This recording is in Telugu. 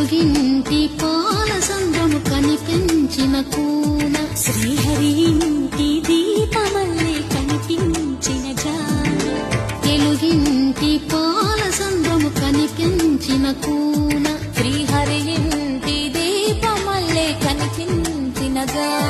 తెలుగింటి పాల సంద్రము కనిపించిన కూన శ్రీహరి ఇంటి దీపమల్లే కనిపించిన జాన తెలుగింటి పాల సంద్రము కనిపించిన కూన శ్రీహరి ఇంటి దీపమల్లే కనిపించిన జాన